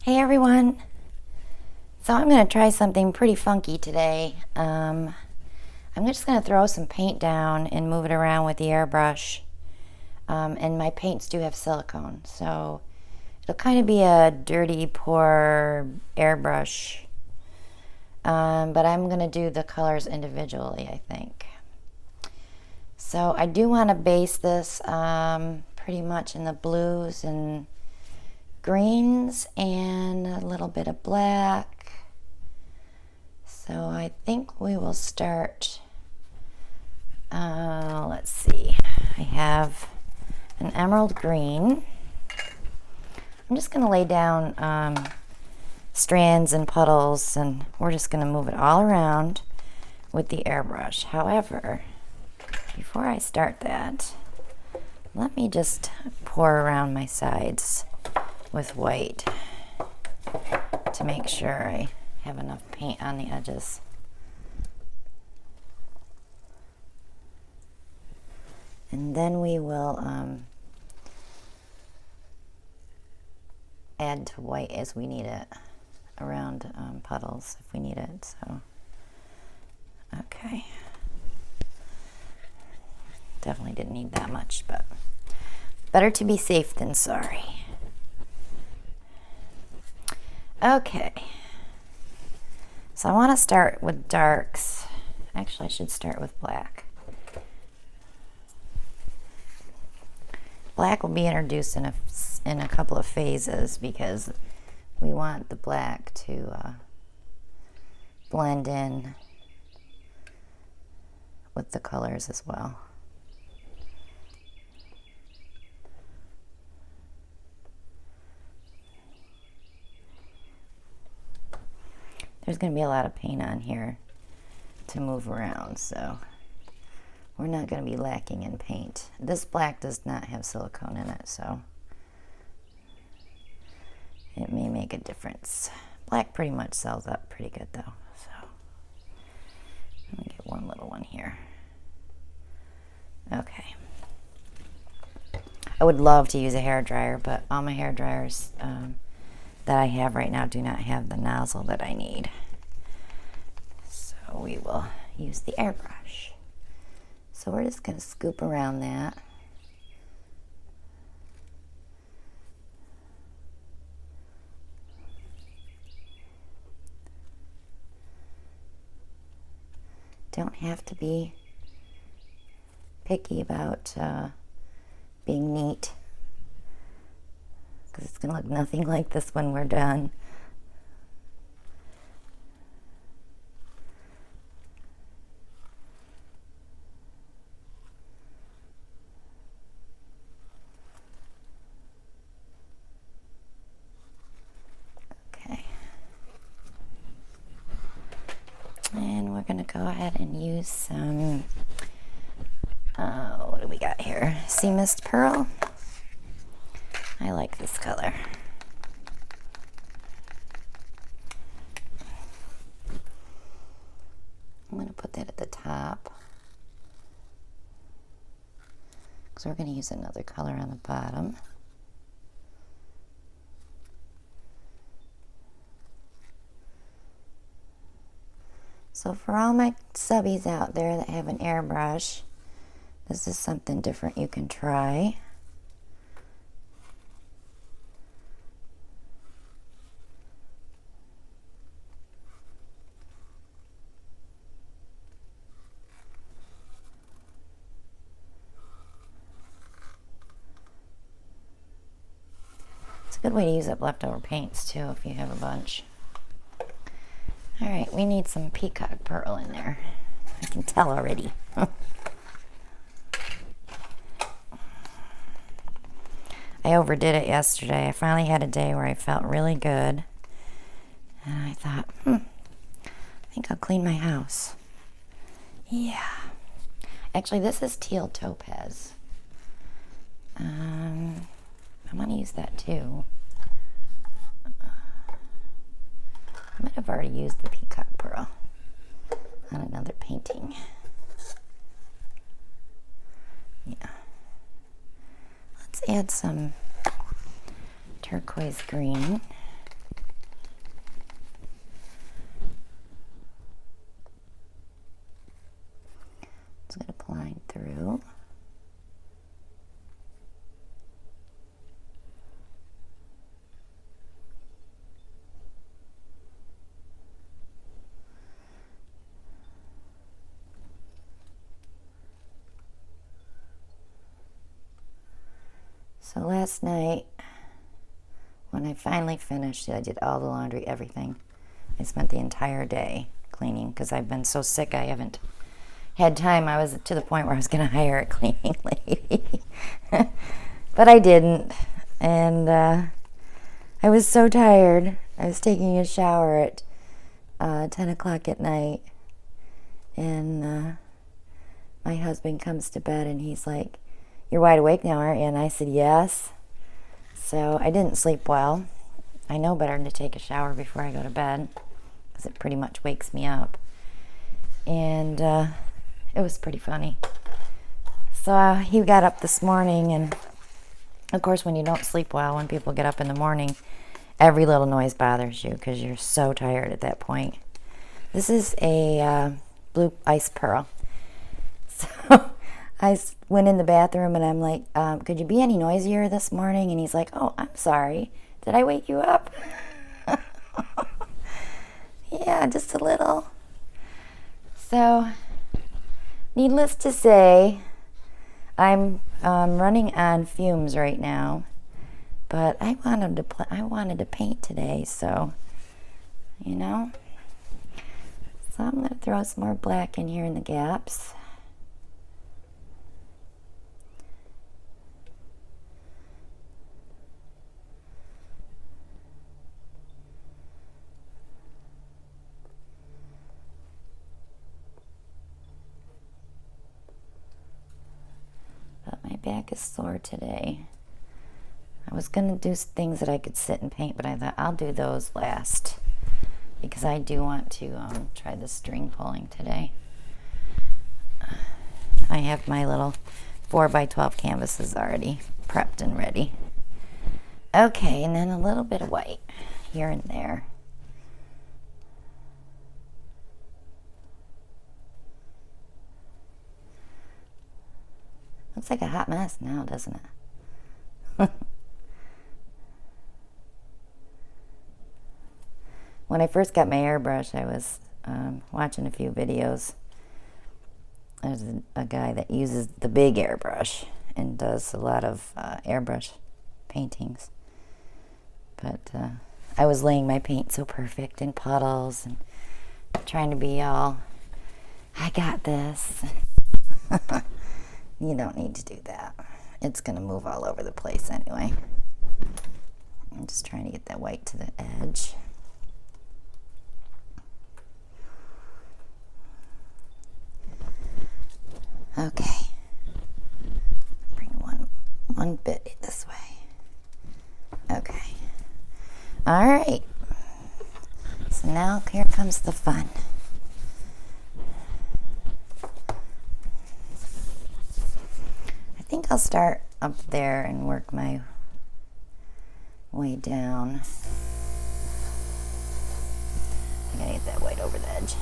Hey everyone! So I'm going to try something pretty funky today. I'm just going to throw some paint down and move it around with the airbrush. And my paints do have silicone, so it'll kind of be a dirty, poor airbrush. But I'm going to do the colors individually, I think. So I do want to base this pretty much in the blues and greens and a little bit of black. So I think we will start, let's see, I have an emerald green. I'm just going to lay down strands and puddles, and we're just going to move it all around with the airbrush. However, before I start that, let me just pour around my sides with white to make sure I have enough paint on the edges. And then we will add to white as we need it around puddles if we need it. So, okay. Definitely didn't need that much, but better to be safe than sorry. Okay, so I want to start with darks. Actually, I should start with black. Black will be introduced in a couple of phases because we want the black to blend in with the colors as well. There's going to be a lot of paint on here to move around, so we're not going to be lacking in paint. This black does not have silicone in it, so it may make a difference. Black pretty much sells up pretty good though, so let me get one little one here. Okay. I would love to use a hair dryer, but all my hair dryers that I have right now do not have the nozzle that I need. So we will use the airbrush. So we're just going to scoop around that. Don't have to be picky about being neat, because it's going to look nothing like this when we're done. Okay. And we're going to go ahead and use some, what do we got here? Sea Mist Pearl. I like this color. I'm going to put that at the top because we're going to use another color on the bottom. So for all my subbies out there that have an airbrush, this is something different you can try. It's a good way to use up leftover paints too if you have a bunch. All right, we need some peacock pearl in there. I can tell already. I overdid it yesterday. I finally had a day where I felt really good. And I thought, I think I'll clean my house. Yeah. Actually, this is teal topaz. I want to use that too. I might have already used the peacock pearl on another painting. Yeah. Let's add some turquoise green. So last night, when I finally finished, I did all the laundry, everything. I spent the entire day cleaning because I've been so sick I haven't had time. I was to the point where I was going to hire a cleaning lady. But I didn't. And I was so tired. I was taking a shower at 10 o'clock at night. And my husband comes to bed and he's like, "You're wide awake now, aren't you?" And I said, "Yes." So I didn't sleep well. I know better than to take a shower before I go to bed because it pretty much wakes me up. And it was pretty funny. So he got up this morning, and of course when you don't sleep well, when people get up in the morning, every little noise bothers you because you're so tired at that point. This is a blue ice pearl. So I went in the bathroom and I'm like, "Could you be any noisier this morning?" And he's like, "Oh, I'm sorry. Did I wake you up?" Yeah, just a little. So, needless to say, I'm running on fumes right now. But I wanted to paint today, so you know. So I'm gonna throw some more black in here in the gaps. But my back is sore today. I was gonna do things that I could sit and paint, but I thought I'll do those last because I do want to try the string pulling today. I have my little 4x12 canvases already prepped and ready. Okay, and then a little bit of white here and there. Looks like a hot mess now, doesn't it? When I first got my airbrush, I was watching a few videos. There's a guy that uses the big airbrush and does a lot of airbrush paintings. But I was laying my paint so perfect in puddles and trying to be all, "I got this." You don't need to do that. It's going to move all over the place anyway. I'm just trying to get that white to the edge. Okay. Bring one bit this way. Okay. All right. So now here comes the fun. I think I'll start up there and work my way down. I gotta get that white over the edge.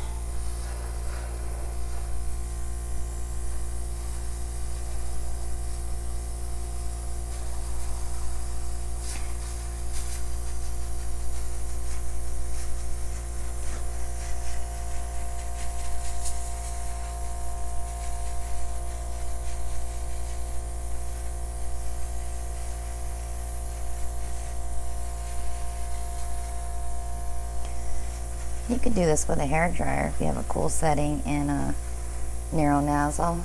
You could do this with a hair dryer if you have a cool setting and a narrow nozzle.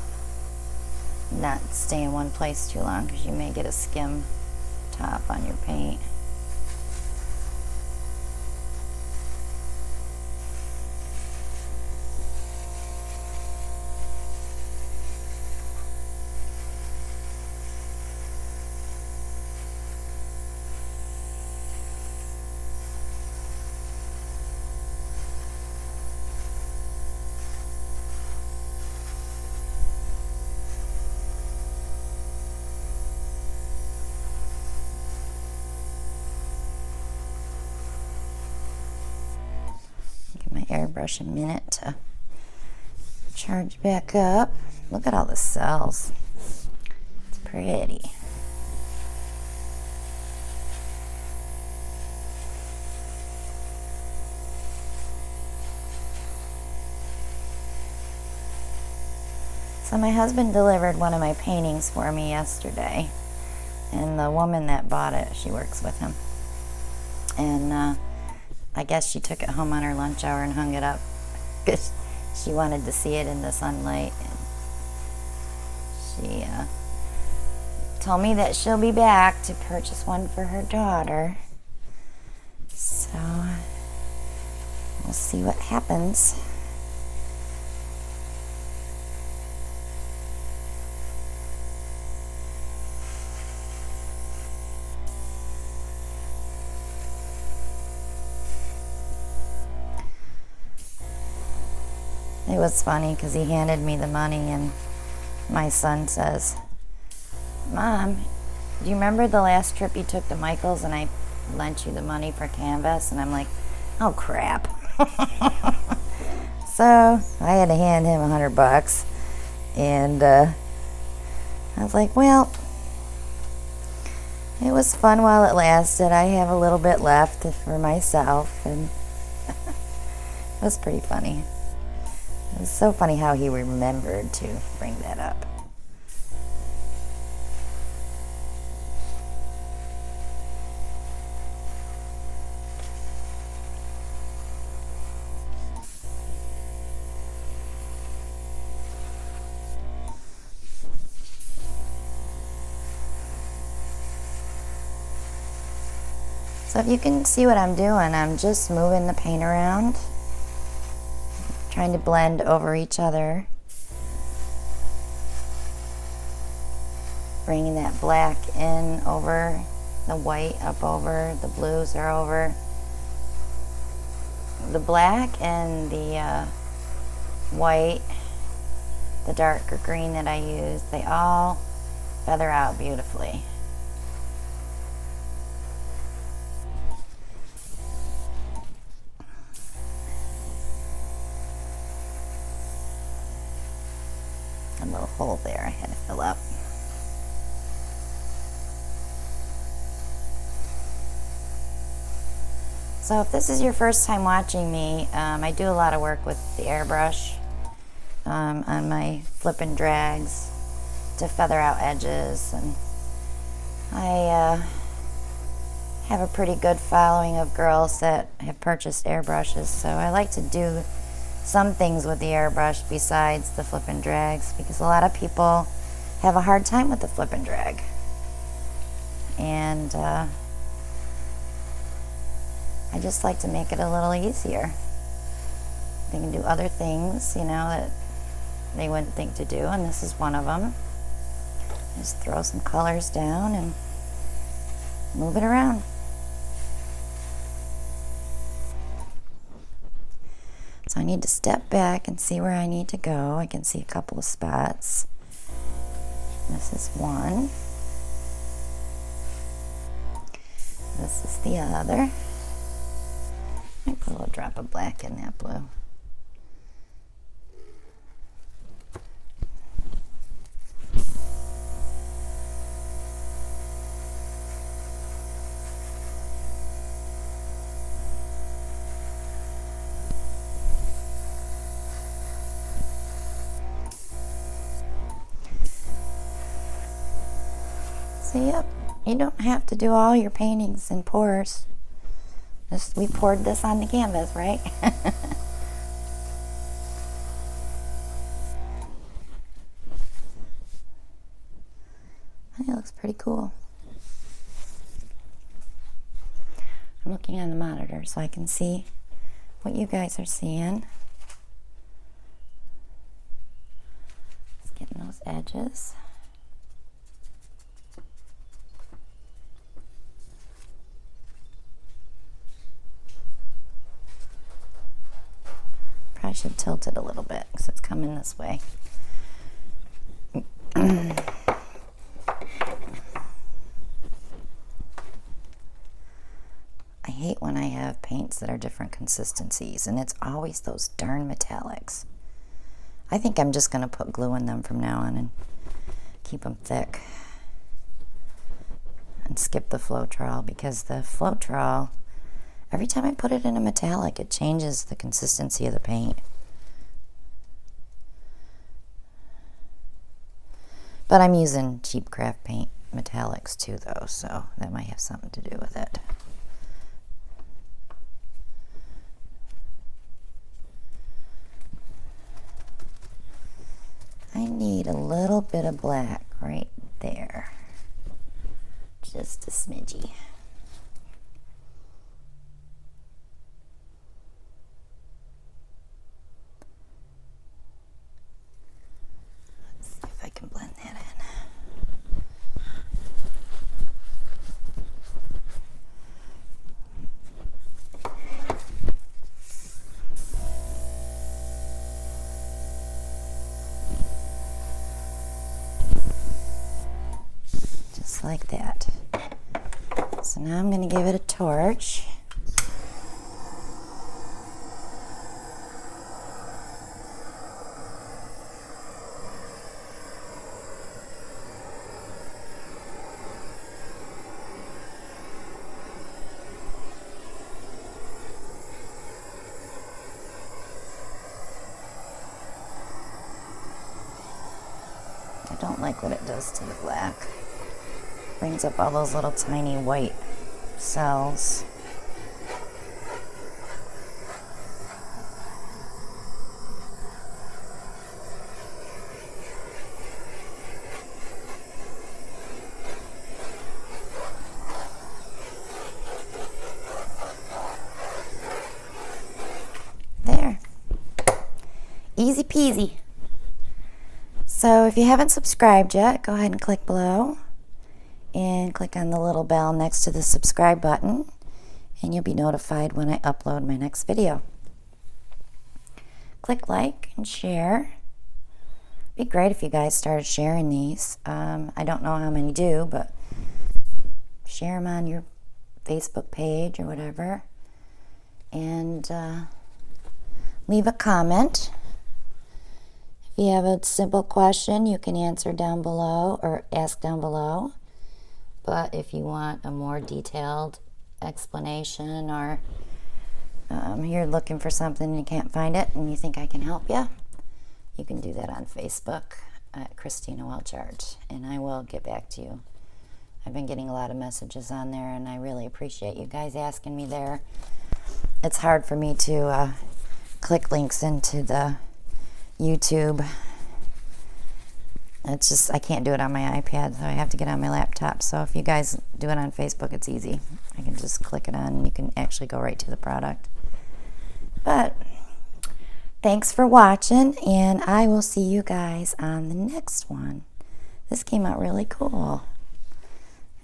Not stay in one place too long because you may get a skim top on your paint. My airbrush a minute to charge back up. Look at all the cells. It's pretty. So my husband delivered one of my paintings for me yesterday. And the woman that bought it, she works with him. And I guess she took it home on her lunch hour and hung it up because she wanted to see it in the sunlight. And she told me that she'll be back to purchase one for her daughter. So we'll see what happens. It was funny because he handed me the money and my son says, "Mom, do you remember the last trip you took to Michael's and I lent you the money for canvas?" And I'm like, "Oh crap." So I had to hand him $100, and I was like, well, it was fun while it lasted. I have a little bit left for myself, and it was pretty funny. It was so funny how he remembered to bring that up. So if you can see what I'm doing, I'm just moving the paint around, trying to blend over each other, bringing that black in over the white, up over, the blues are over. The black and the white, the darker green that I use, they all feather out beautifully. A little hole there I had to fill up. So if this is your first time watching me, I do a lot of work with the airbrush on my flip and drags to feather out edges, and I have a pretty good following of girls that have purchased airbrushes, so I like to do some things with the airbrush besides the flip and drags, because a lot of people have a hard time with the flip and drag, and I just like to make it a little easier. They can do other things, you know, that they wouldn't think to do, and this is one of them. Just throw some colors down and move it around. So I need to step back and see where I need to go. I can see a couple of spots. This is one. This is the other. I put a little drop of black in that blue. So yep, you don't have to do all your paintings in pours. Just, we poured this on the canvas, right? It looks pretty cool. I'm looking on the monitor so I can see what you guys are seeing. Just getting those edges. I should tilt it a little bit because it's coming this way. I hate when I have paints that are different consistencies, and it's always those darn metallics. I think I'm just going to put glue in them from now on and keep them thick and skip the Floetrol, because the Floetrol, every time I put it in a metallic, it changes the consistency of the paint. But I'm using cheap craft paint. metallics too though, so that might have something to do with it. I need a little bit of black right there. Just a smidgy. Let's see if I can blend that in. Just like that. So now I'm going to give it a torch. I don't like what it does to the black. Brings up all those little tiny white cells. There. Easy peasy. So if you haven't subscribed yet, go ahead and click below and click on the little bell next to the subscribe button, and you'll be notified when I upload my next video. Click like and share. It'd be great if you guys started sharing these. I don't know how many do, but share them on your Facebook page or whatever. And leave a comment. If you have a simple question, you can answer down below or ask down below. But if you want a more detailed explanation, or you're looking for something and you can't find it and you think I can help you, you can do that on Facebook at Christina Welch Art, and I will get back to you. I've been getting a lot of messages on there, and I really appreciate you guys asking me there. It's hard for me to click links into the YouTube. It's just, I can't do it on my iPad, so I have to get on my laptop. So if you guys do it on Facebook, it's easy. I can just click it on and you can actually go right to the product. But thanks for watching, and I will see you guys on the next one. This came out really cool.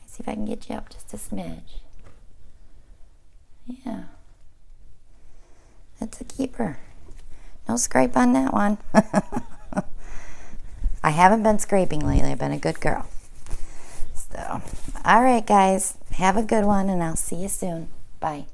Let's see if I can get you up just a smidge. Yeah. That's a keeper. No scrape on that one. I haven't been scraping lately. I've been a good girl. So, all right, guys. Have a good one, and I'll see you soon. Bye.